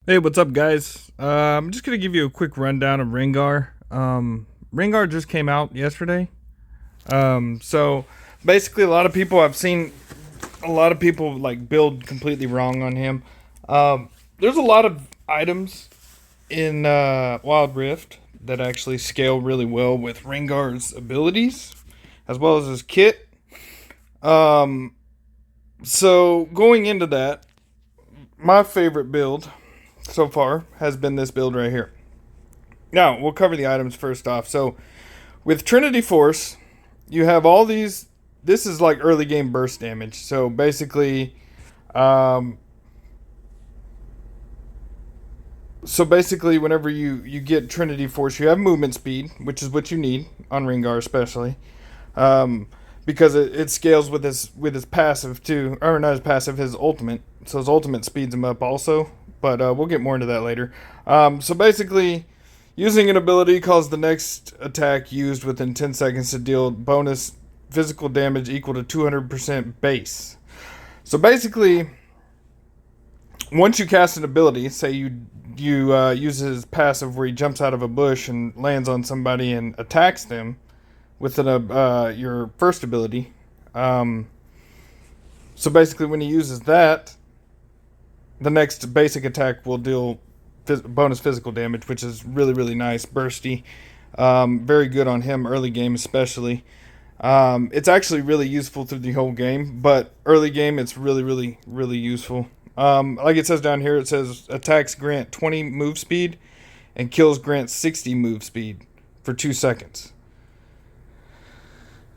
Hey, what's up, guys? I'm just gonna give you a quick rundown of Rengar. Rengar just came out yesterday. So basically, a lot of people I've seen, a lot of people like build completely wrong on him. There's a lot of items in Wild Rift that actually scale really well with Rengar's abilities, as well as his kit. Um, so going into that, my favorite build so far has been this build right here. Now, we'll cover the items first off. So, with Trinity Force, you have all these. This is like early game burst damage. So, basically, um, whenever you get Trinity Force, you have movement speed, which is what you need on Rengar, especially, um, because it scales with his passive too, or not his passive, his ultimate. So his ultimate speeds him up also. But we'll get more into that later. So basically, using an ability causes the next attack used within 10 seconds to deal bonus physical damage equal to 200% base. So basically, once you cast an ability, say you use his passive where he jumps out of a bush and lands on somebody and attacks them with your first ability. Um, so basically, when he uses that, the next basic attack will deal bonus physical damage, which is really, really nice. Bursty. Very good on him early game, especially. It's actually really useful through the whole game, but early game, it's really, really, really useful. Like it says down here, it says attacks grant 20 move speed and kills grant 60 move speed for 2 seconds.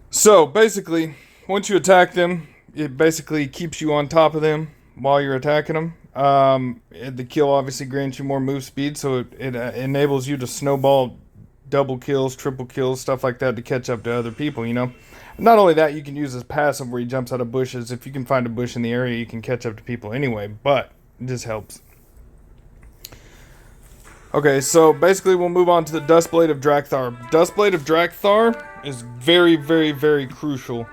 So basically, once you attack them, it basically keeps you on top of them while you're attacking them. The kill obviously grants you more move speed, so it enables you to snowball double kills, triple kills, stuff like that to catch up to other people, you know. Not only that, you can use his passive where he jumps out of bushes. If you can find a bush in the area, you can catch up to people anyway, but it just helps. Okay, so basically we'll move on to the Dustblade of Drakthar. Dustblade of Drakthar is very, very, very crucial,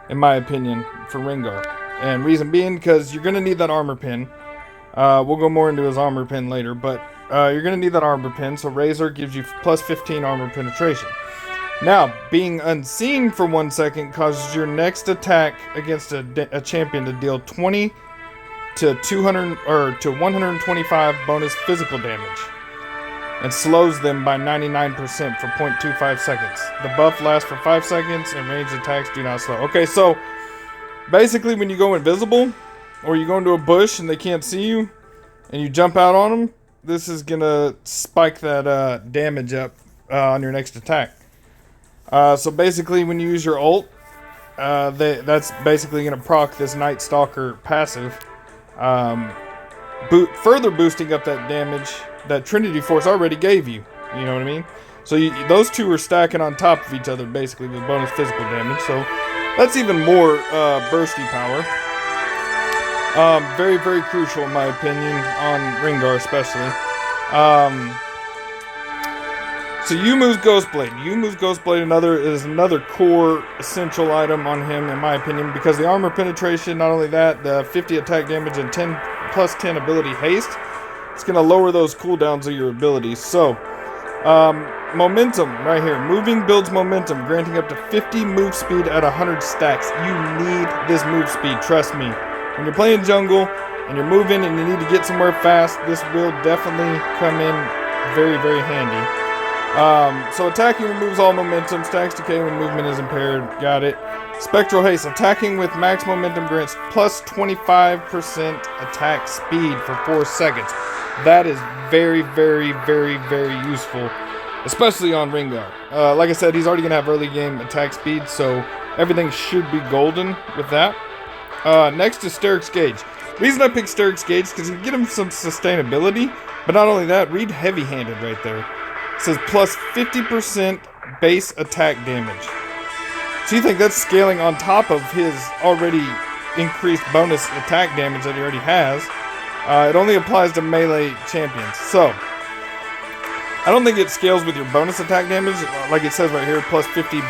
in my opinion, for Rengar. And reason being, because you're going to need that armor pin. We'll go more into his armor pin later, but you're going to need that armor pin. So Razor gives you plus 15 armor penetration. Now, being unseen for 1 second causes your next attack against a champion to deal 20 to 200 or to 125 bonus physical damage, and slows them by 99% for 0.25 seconds. The buff lasts for 5 seconds, and ranged attacks do not slow. Okay, so basically, when you go invisible, or you go into a bush and they can't see you, and you jump out on them, this is gonna spike that damage up on your next attack. So basically, when you use your ult, that's basically gonna proc this Night Stalker passive, further boosting up that damage that Trinity Force already gave you. You know what I mean? So those two are stacking on top of each other, basically, with bonus physical damage. So that's even more bursty power. Very, very crucial in my opinion on Rengar especially. So Yumu's Ghostblade. Yumu's Ghostblade is another core essential item on him in my opinion, because the armor penetration, not only that, the 50 attack damage and 10 plus 10 ability haste, it's going to lower those cooldowns of your abilities. So, momentum right here. Moving builds momentum, granting up to 50 move speed at 100 stacks. You need this move speed, trust me. When you're playing jungle and you're moving and you need to get somewhere fast, this will definitely come in very, very handy. So attacking removes all momentum. Stacks decay when movement is impaired. Got it. Spectral Haste. Attacking with max momentum grants plus 25% attack speed for 4 seconds. That is very, very, very, very useful, especially on Rengar. Like I said, he's already going to have early game attack speed, so everything should be golden with that. Next is Steric's Gauge. The reason I picked Steric's Gauge is because you can get him some sustainability, but not only that, read heavy-handed right there. It says plus 50% base attack damage. So you think that's scaling on top of his already increased bonus attack damage that he already has. It only applies to melee champions. So, I don't think it scales with your bonus attack damage, like it says right here, plus 50%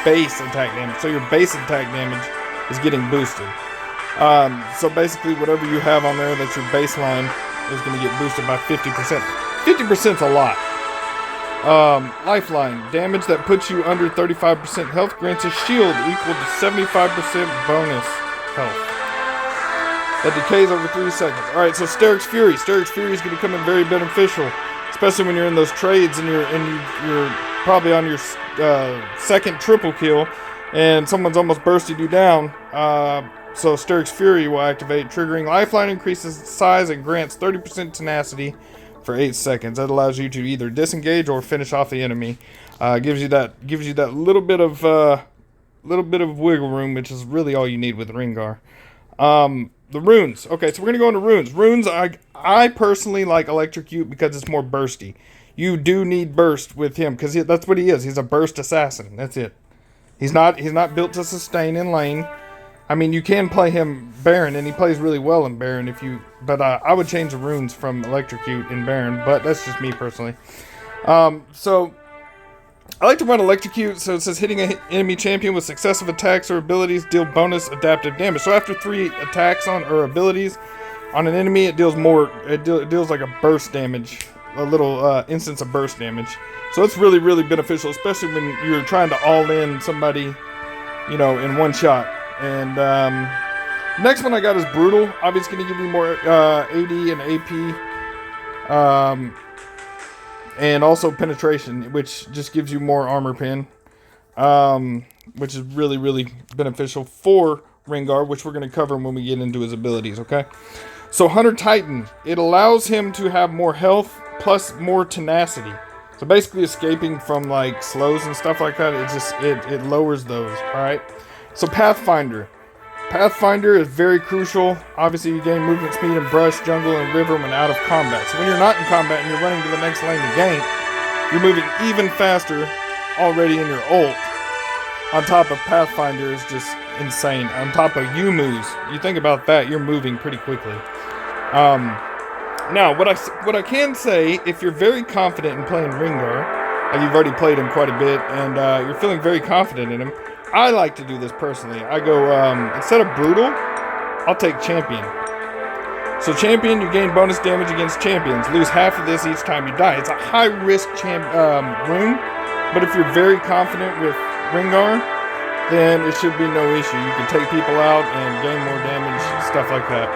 base attack damage. So your base attack damage is getting boosted. So basically whatever you have on there that's your baseline is going to get boosted by 50%. 50% is a lot. Lifeline. Damage that puts you under 35% health grants a shield equal to 75% bonus health. That decays over 3 seconds. Alright, so Steric's Fury. Steric's Fury is going to come in very beneficial. Especially when you're in those trades and you're probably on your second triple kill. And someone's almost bursted you down. So Steric's Fury will activate, triggering Lifeline increases size and grants 30% tenacity for 8 seconds. That allows you to either disengage or finish off the enemy. Gives you that little bit of wiggle room, which is really all you need with Rengar. The runes. Okay, so we're gonna go into runes. Runes, I personally like Electrocute because it's more bursty. You do need burst with him because that's what he is. He's a burst assassin. That's it. He's not built to sustain in lane. I mean, you can play him Baron, and he plays really well in Baron but I would change the runes from Electrocute in Baron, but that's just me personally. So I like to run Electrocute, so it says hitting an enemy champion with successive attacks or abilities deal bonus adaptive damage. So after 3 attacks or abilities on an enemy, it deals more. It deals like a burst damage, a little instance of burst damage. So it's really, really beneficial, especially when you're trying to all-in somebody, in one shot. And next one I got is Brutal. Obviously going to give you more AD and AP. And also Penetration, which just gives you more armor pen. Which is really, really beneficial for Rengar, which we're going to cover when we get into his abilities, okay? So Hunter Titan. It allows him to have more health plus more tenacity. So basically escaping from like slows and stuff like that, it lowers those, alright? So Pathfinder. Pathfinder is very crucial. Obviously you gain movement speed in brush, jungle, and river when out of combat. So when you're not in combat and you're running to the next lane to gank, you're moving even faster already in your ult. On top of Pathfinder is just insane. On top of Yumu's, you think about that, you're moving pretty quickly. Now, what I can say, if you're very confident in playing Rengar, and you've already played him quite a bit, and you're feeling very confident in him, I like to do this personally. I go, instead of Brutal, I'll take Champion. So Champion, you gain bonus damage against champions. Lose half of this each time you die. It's a high-risk rune, but if you're very confident with Rengar, then it should be no issue. You can take people out and gain more damage, stuff like that.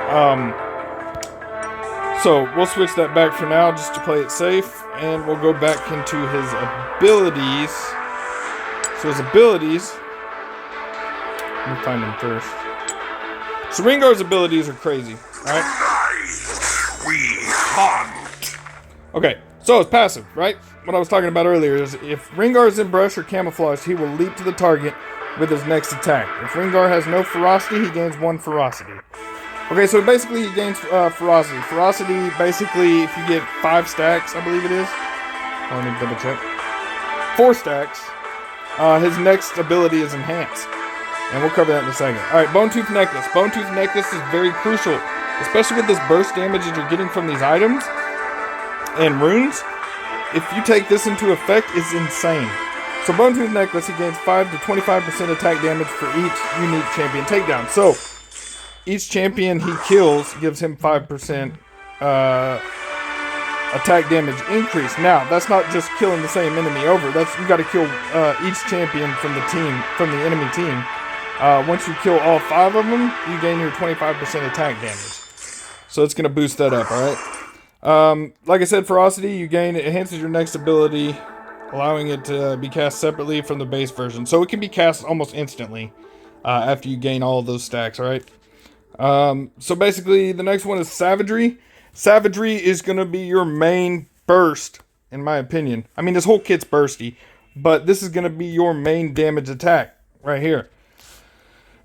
So we'll switch that back for now just to play it safe, and we'll go back into his abilities. So his abilities, let me find them first. So Rengar's abilities are crazy, alright? Okay, so it's passive, right? What I was talking about earlier is if Rengar is in brush or camouflage, he will leap to the target with his next attack. If Rengar has no ferocity, he gains 1 ferocity. Okay, so basically he gains ferocity. Ferocity, basically, if you get 5 stacks, I believe it is. Let me double check. 4 stacks. His next ability is Enhance. And we'll cover that in a second. Alright, Bone Tooth Necklace. Bone Tooth Necklace is very crucial, especially with this burst damage that you're getting from these items and runes. If you take this into effect, it's insane. So Bone Tooth Necklace, he gains 5 to 25% attack damage for each unique champion takedown. So each champion he kills gives him 5% attack damage increase. Now, that's not just killing the same enemy over. You got to kill each champion from the enemy team. Once you kill all 5 of them, you gain your 25% attack damage. So it's going to boost that up, alright? Like I said, Ferocity, it enhances your next ability, allowing it to be cast separately from the base version. So it can be cast almost instantly after you gain all of those stacks, alright? So basically, the next one is Savagery. Savagery is going to be your main burst, in my opinion. I mean, this whole kit's bursty, but this is going to be your main damage attack right here.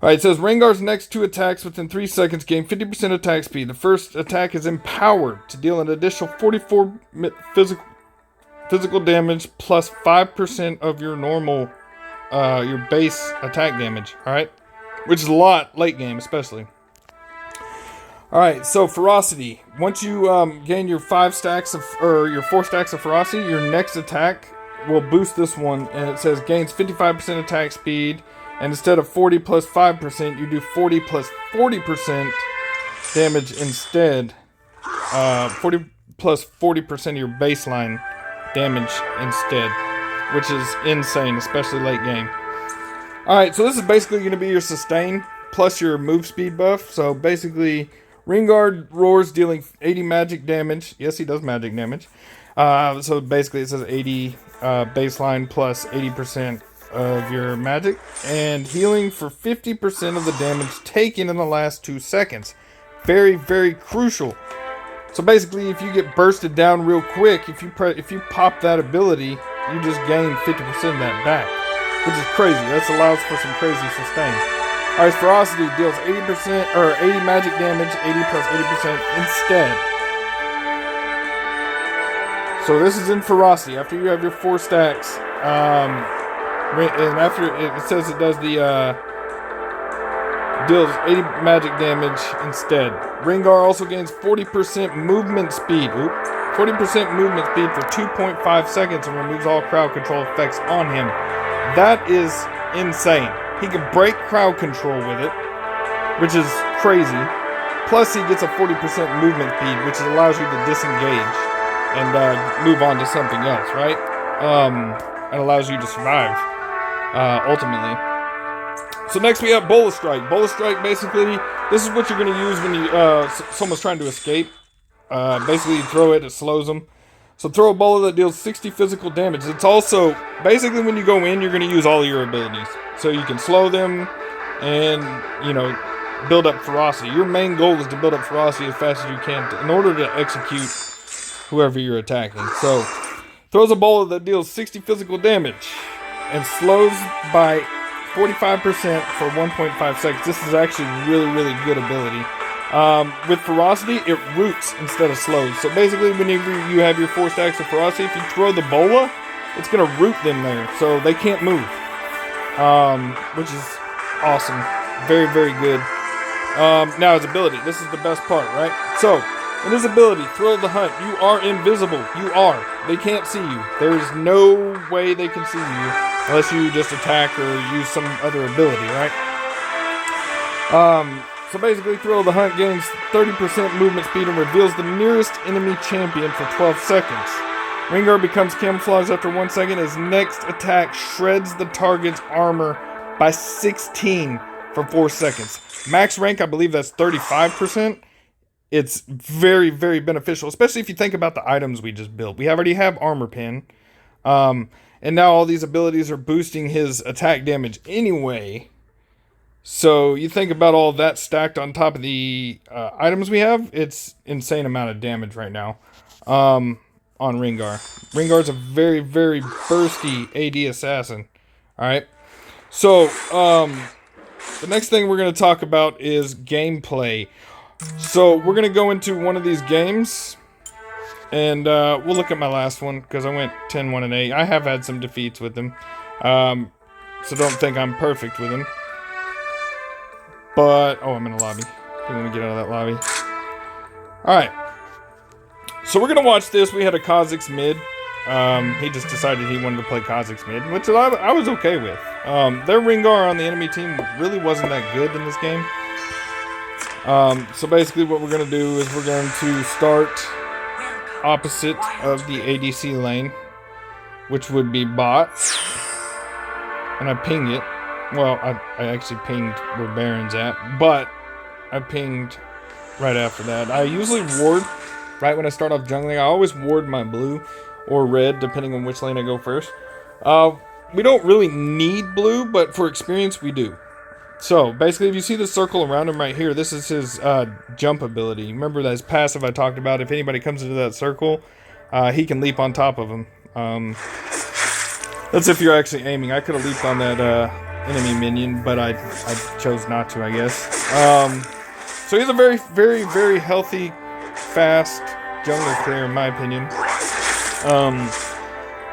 Alright, it says Rengar's next 2 attacks within 3 seconds gain 50% attack speed. The first attack is empowered to deal an additional 44 physical damage plus 5% of your normal, your base attack damage. Alright? Which is a lot late game, especially. Alright, so Ferocity. Once you gain your 4 stacks of Ferocity, your next attack will boost this one, and it says gains 55% attack speed, and instead of 40 plus 5%, you do 40 plus 40% damage instead. 40 plus 40% of your baseline damage instead, which is insane, especially late game. Alright, so this is basically going to be your sustain plus your move speed buff. So basically, Rengar roars, dealing 80 magic damage. Yes, he does magic damage. So basically it says 80 baseline plus 80% of your magic. And healing for 50% of the damage taken in the last 2 seconds. Very, very crucial. So basically, if you get bursted down real quick, if you pop that ability, you just gain 50% of that back, which is crazy. That allows for some crazy sustain. Alright, Ferocity deals 80% or 80 magic damage, 80 plus 80% instead. So this is in Ferocity. After you have your 4 stacks, and after it says it does the deals 80 magic damage instead. Rengar also gains 40% movement speed. 40% movement speed for 2.5 seconds and removes all crowd control effects on him. That is insane. He can break crowd control with it, which is crazy. Plus, he gets a 40% movement speed, which allows you to disengage and move on to something else, right? It allows you to survive, ultimately. So next we have Bola Strike. Bola Strike, basically, this is what you're going to use when you someone's trying to escape. Basically, you throw it slows them. So throw a bola that deals 60 physical damage. It's also, basically when you go in, you're going to use all of your abilities. So you can slow them and, build up ferocity. Your main goal is to build up ferocity as fast as you can in order to execute whoever you're attacking. So, throws a bola that deals 60 physical damage and slows by 45% for 1.5 seconds. This is actually really, really good ability. With Ferocity, it roots instead of slows. So basically, whenever you have your 4 stacks of Ferocity, if you throw the bola, it's going to root them there. So they can't move. Which is awesome. Very, very good. Now his ability. This is the best part, right? So, in his ability, Thrill of the Hunt, you are invisible. You are. They can't see you. There's no way they can see you unless you just attack or use some other ability, right? So basically, Thrill of the Hunt gains 30% movement speed and reveals the nearest enemy champion for 12 seconds. Rengar becomes camouflaged after 1 second. His next attack shreds the target's armor by 16 for 4 seconds. Max rank, I believe that's 35%. It's very, very beneficial, especially if you think about the items we just built. We already have Armor Pin. And now all these abilities are boosting his attack damage anyway. So you think about all that stacked on top of the items we have, it's insane amount of damage right now on Rengar. Rengar's a very, very bursty AD assassin. Alright. So, the next thing we're going to talk about is gameplay. So, we're going to go into one of these games. And we'll look at my last one, because I went 10-1-8. I have had some defeats with him. So don't think I'm perfect with him. But, oh, I'm in a lobby. Let me get out of that lobby. Alright. So we're going to watch this. We had a Kha'Zix mid. He just decided he wanted to play Kha'Zix mid, which I was okay with. Their Rengar on the enemy team really wasn't that good in this game. So basically what we're going to do is we're going to start opposite of the ADC lane, which would be bot. And I ping it. Well, I actually pinged where Baron's at, but I pinged right after that. I usually ward right when I start off jungling. I always ward my blue or red, depending on which lane I go first. We don't really need blue, but for experience, we do. So, basically, if you see the circle around him right here, this is his jump ability. Remember that his passive I talked about. If anybody comes into that circle, he can leap on top of him. That's if you're actually aiming. I could have leaped on that enemy minion, but I chose not to, I guess. So he's a very, very, very healthy, fast jungler player, in my opinion.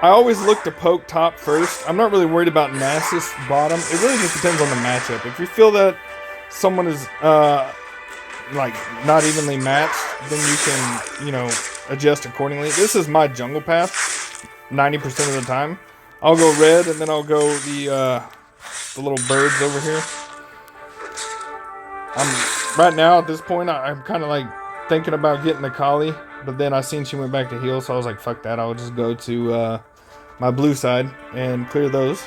I always look to poke top first. I'm not really worried about Nasus bottom. It really just depends on the matchup. If you feel that someone is like not evenly matched, then you can, adjust accordingly. This is my jungle path 90% of the time. I'll go red, and then I'll go the little birds over here. Right now at this point, I'm kind of like thinking about getting the Kali, but then I seen she went back to heal, so I was like, fuck that. I'll just go to my blue side and clear those.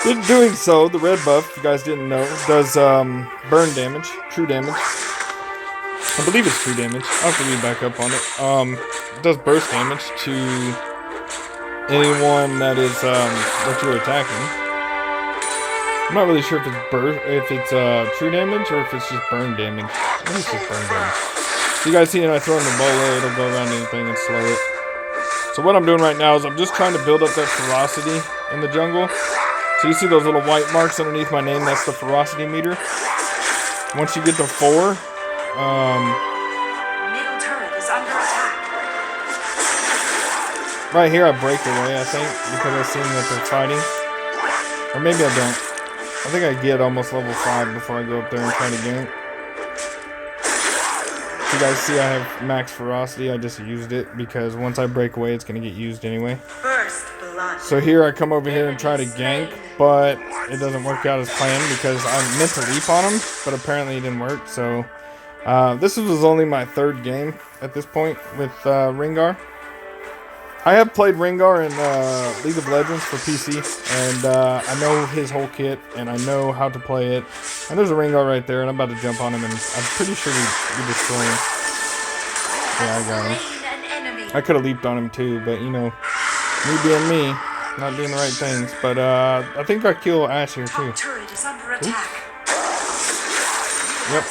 In doing so, the red buff, if you guys didn't know, does burn damage, true damage. I believe it's true damage. I'll have to read back up on it. It does burst damage to anyone that is that you're attacking. I'm not really sure if it's true damage or if it's just burn damage. I think it's just burn damage. So you guys see it, I throw in the bola, it'll go around anything and slow it. So what I'm doing right now is I'm just trying to build up that ferocity in the jungle. So you see those little white marks underneath my name, that's the ferocity meter. Once you get to 4, middle turret is under attack. Right here I break away, I think, because I've seen that they're fighting. Or maybe I don't. I think I get almost level 5 before I go up there and try to gank. You guys see I have max ferocity, I just used it because once I break away it's going to get used anyway. First blood. So here I come over here and try to gank, but it doesn't work out as planned because I meant to leap on him, but apparently it didn't work. So this was only my 3rd game at this point with Rengar. I have played Rengar in League of Legends for PC, and I know his whole kit, and I know how to play it. And there's a Rengar right there, and I'm about to jump on him, and I'm pretty sure we destroy him. Yeah, I got him. I could have leaped on him too, but you know, me being me, not doing the right things. But I think I kill Ash here too. Yep.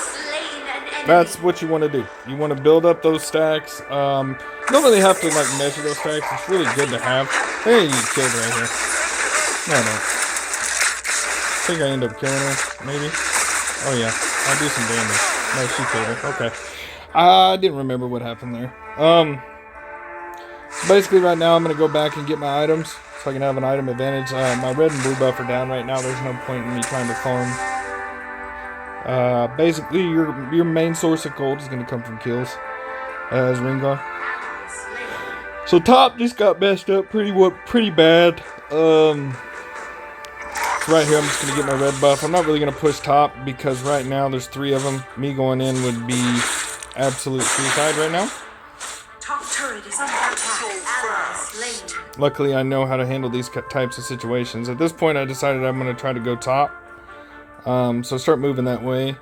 That's what you want to do. You want to build up those stacks. You don't really have to like measure those stacks. It's really good to have. Hey, you killed right here. No, no. I think I end up killing her, maybe. Oh yeah, I'll do some damage. No, she killed her. Okay. I didn't remember what happened there. So basically right now I'm going to go back and get my items so I can have an item advantage. My red and blue buff are down right now. There's no point in me trying to farm. Basically your main source of gold is going to come from kills as Rengar. So top just got messed up pretty bad. So right here I'm just going to get my red buff. I'm not really going to push top because right now there's 3 of them. Me going in would be absolute suicide right now. Top turret is under attack. Luckily I know how to handle these types of situations. At this point I decided I'm going to try to go top. So start moving that way.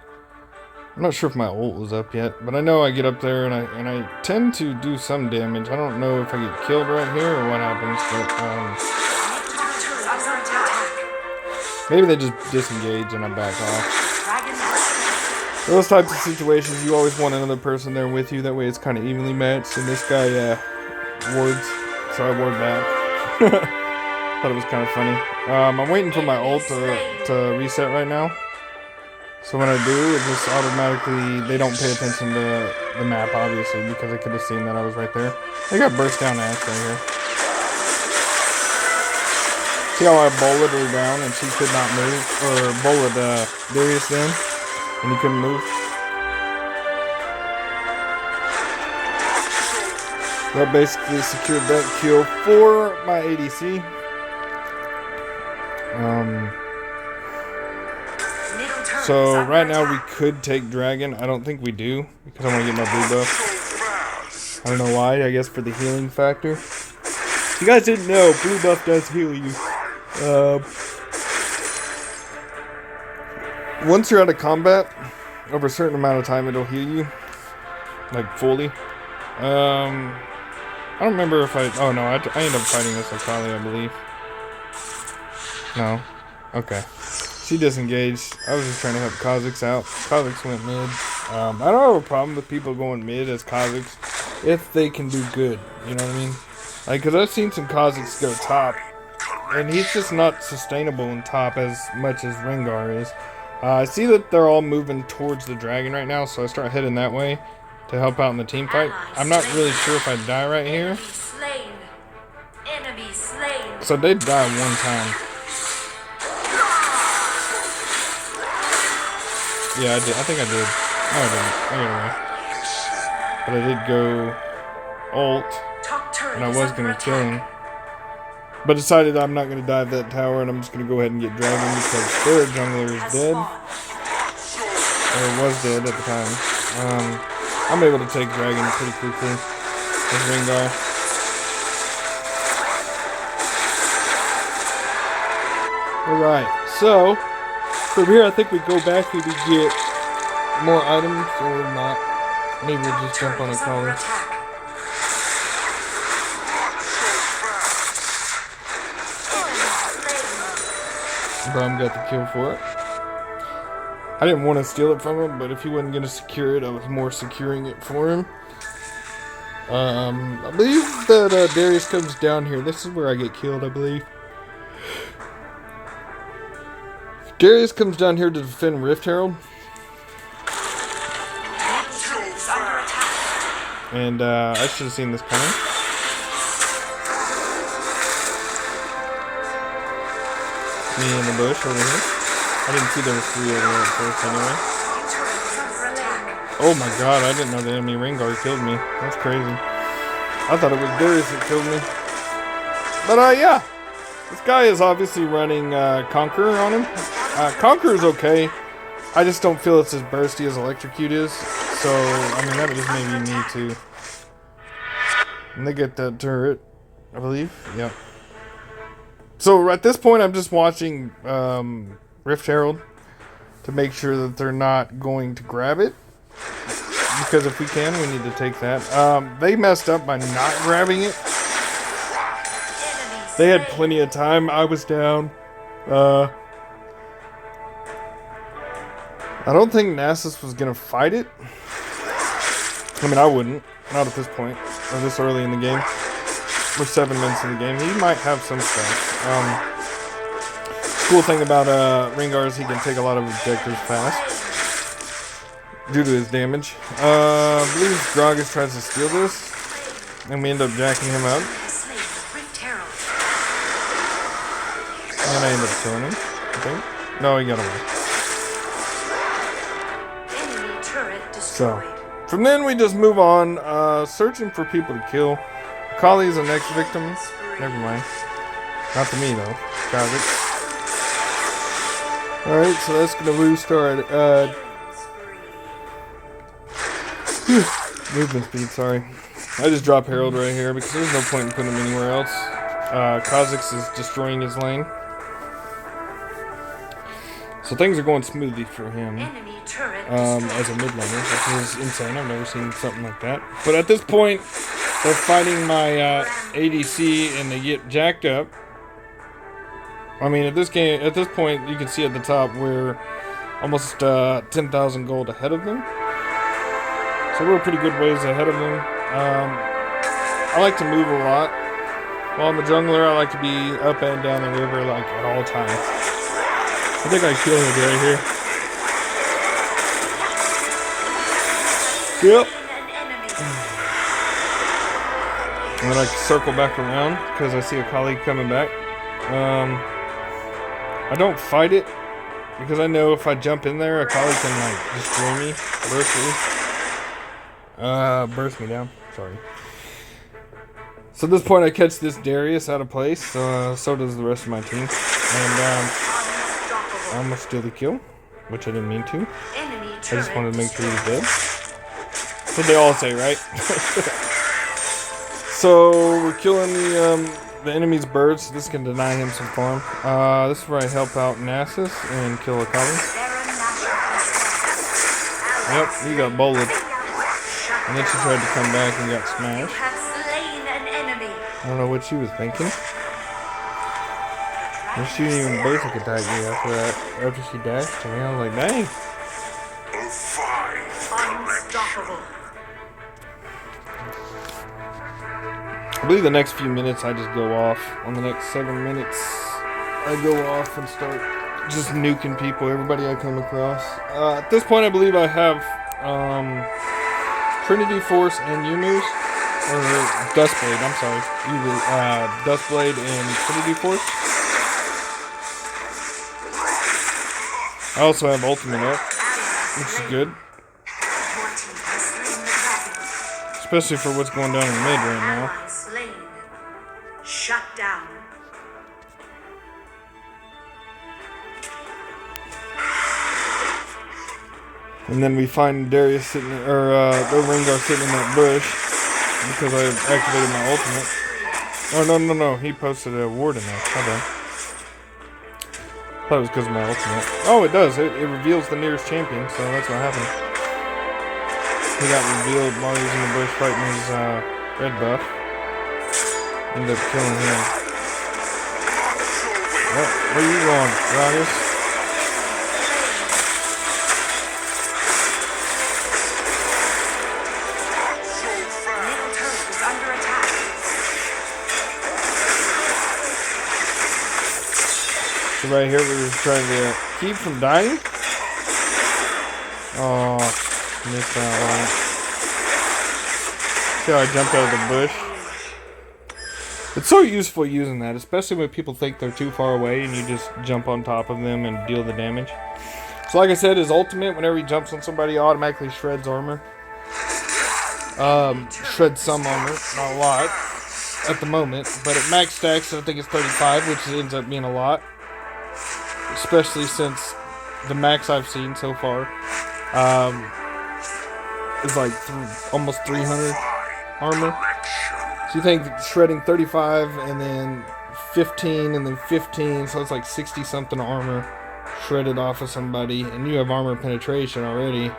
I'm not sure if my ult was up yet, but I know I get up there and I tend to do some damage. I don't know if I get killed right here or what happens, but maybe they just disengage and I back off. Those types of situations, you always want another person there with you. That way it's kind of evenly matched. And this guy wards, so I ward back. Thought it was kind of funny. I'm waiting for my ult to reset right now. So when I do, it just automatically, they don't pay attention to the map, obviously, because they could have seen that I was right there. They got burst down Ash right here. See how I bowled her down and she could not move? Or bowled Darius down and he couldn't move? That basically secured that kill for my ADC. So right now we could take Dragon. I don't think we do because I want to get my blue buff. I don't know why. I guess for the healing factor. If you guys didn't know, blue buff does heal you. Once you're out of combat, over a certain amount of time it'll heal you, like fully. I don't remember if I ended up fighting this Akali, I believe. No. Okay. She disengaged. I was just trying to help Kha'Zix out. Kha'Zix went mid. I don't have a problem with people going mid as Kha'Zix if they can do good. You know what I mean? Like, because I've seen some Kha'Zix go top, and he's just not sustainable in top as much as Rengar is. I see that they're all moving towards the dragon right now, so I start heading that way to help out in the team fight. I'm not really sure if I die right here. So they die one time. Yeah, I did. I think I did. No, I didn't. I got away. But I did go ult, and I was going to kill him. But decided I'm not going to dive that tower, and I'm just going to go ahead and get dragon because their jungler is dead. Or was dead at the time. I'm able to take Dragon pretty quickly with Rengar. Alright, so from here I think we go back and we get more items or not. Maybe we'll just jump on a collar. Brom got the kill for it. I didn't want to steal it from him, but if he wasn't going to secure it, I was more securing it for him. I believe that Darius comes down here. This is where I get killed, I believe. Darius comes down here to defend Rift Herald. And I should have seen this coming. Me in the bush over here. I didn't see there was 3 over there at first anyway. Oh my god, I didn't know the enemy Rengar killed me. That's crazy. I thought it was Darius that killed me. But yeah. This guy is obviously running Conqueror on him. Conqueror is okay. I just don't feel it's as bursty as Electrocute is. So, I mean, that just maybe me too. And they get that turret, I believe. Yep. So at this point, I'm just watching Rift Herald to make sure that they're not going to grab it. Because if we can, we need to take that. They messed up by not grabbing it. They had plenty of time. I was down. I don't think Nasus was going to fight it. I mean, I wouldn't. Not at this point. Or this early in the game. We're 7 minutes in the game. He might have some stuff. Cool thing about Rengar is he can take a lot of objectives fast. Due to his damage. I believe Gragas tries to steal this. And we end up jacking him out. And I end up killing him, I think. No, he got away. So, from then we just move on, searching for people to kill. Kali's the next victim. Never mind. Not to me, though. Got it. Alright, so that's going to boost our movement speed, sorry. I just drop Herald right here because there's no point in putting him anywhere else. Kha'Zix is destroying his lane. So things are going smoothly for him as a mid laner, which is insane. I've never seen something like that. But at this point, they're fighting my ADC and they get jacked up. I mean, at this point, you can see at the top we're almost 10,000 gold ahead of them. So we're a pretty good ways ahead of them. I like to move a lot. While I'm a jungler, I like to be up and down the river like at all times. I think I killed it right here. Yep. And then I circle back around because I see a colleague coming back. I don't fight it because I know if I jump in there, a colleague can like destroy me, burst me down. Sorry. So at this point, I catch this Darius out of place. So does the rest of my team, and I almost steal the kill, which I didn't mean to. I just wanted to make sure he was dead. That's what they all say, right? So we're killing the enemy's birds. This can deny him some farm. This is where I help out Nasus and kill a collie. Yep, he got bullied. And then she tried to come back and got smashed. I don't know what she was thinking. And she didn't even basic attack me after that. After she dashed to me, I was like, dang. Unstoppable. I believe the next few minutes I just go off. On the next 7 minutes, I go off and start just nuking people, everybody I come across. At this point, I believe I have Trinity Force and Yumu's. Or Dustblade, I'm sorry. Dustblade and Trinity Force. I also have Ultimate up, which is good. Especially for what's going down in the mid right now. Shut down. And then we find Darius sitting, or the Rengar sitting in that bush because I activated my ultimate. Oh no! He posted a ward in there. Hold on. Thought it was because of my ultimate. Oh, it does. It reveals the nearest champion, so that's what happened. He got revealed while he was in the bush fighting his red buff. Ended up killing him. Oh, where are you going, Gragas? So right here we were trying to keep from dying. Oh, missed that one. See how I jumped out of the bush? It's so useful using that, especially when people think they're too far away and you just jump on top of them and deal the damage. So like I said, his ultimate, whenever he jumps on somebody, automatically shreds armor. Shreds some armor, not a lot at the moment, but at max stacks I think it's 35, which ends up being a lot. Especially since the max I've seen so far is like almost 300 armor. So you think shredding 35 and then 15 and then 15, so it's like 60 something armor shredded off of somebody, and you have armor penetration already.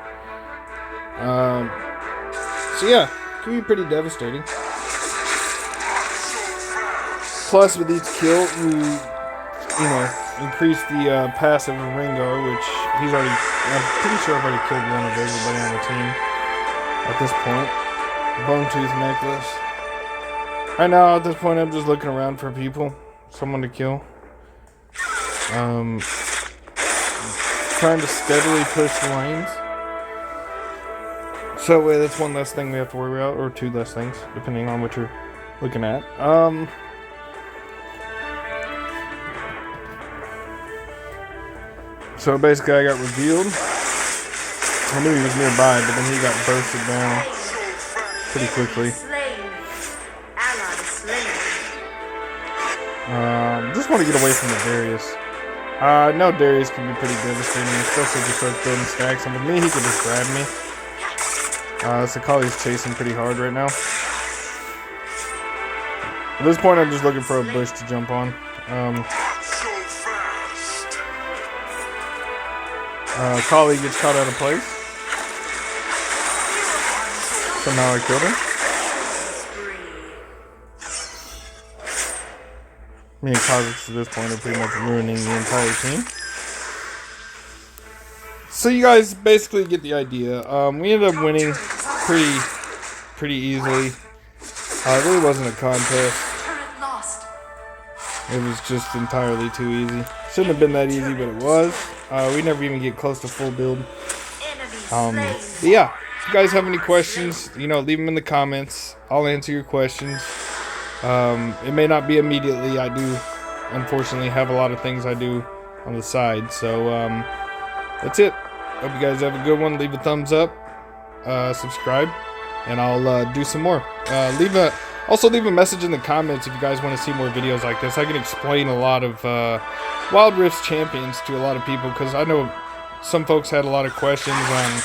So yeah, it can be pretty devastating. Plus with each kill, you know, increase the passive of Rengar, which he's already, I'm pretty sure I've already killed one of everybody on the team at this point. Bone Tooth Necklace. Right now, at this point, I'm just looking around for people, someone to kill. Trying to steadily push the lanes. So that's one less thing we have to worry about, or two less things, depending on what you're looking at. So basically I got revealed. I knew he was nearby, but then he got bursted down pretty quickly. Just want to get away from the Darius. I know Darius can be pretty devastating, especially if he starts building stacks. And with me, he can just grab me. So Kali's chasing pretty hard right now. At this point, I'm just looking for a bush to jump on. Kali gets caught out of place. Somehow I killed him. Me and Kha'Zix at this point are pretty much ruining the entire team. So you guys basically get the idea. We ended up winning pretty easily. It really wasn't a contest. It was just entirely too easy. Shouldn't have been that easy, but it was. We never even get close to full build. But yeah, if you guys have any questions, you know, leave them in the comments. I'll answer your questions. It may not be immediately. I do, unfortunately, have a lot of things I do on the side. So that's it. Hope you guys have a good one. Leave a thumbs up, subscribe, and I'll do some more. Also leave a message in the comments if you guys want to see more videos like this. I can explain a lot of Wild Rift's champions to a lot of people, because I know some folks had a lot of questions on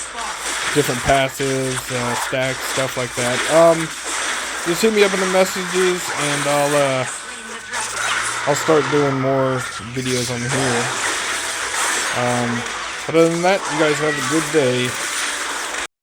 different passives, stacks, stuff like that. Just hit me up in the messages, and I'll start doing more videos on here. But other than that, you guys have a good day.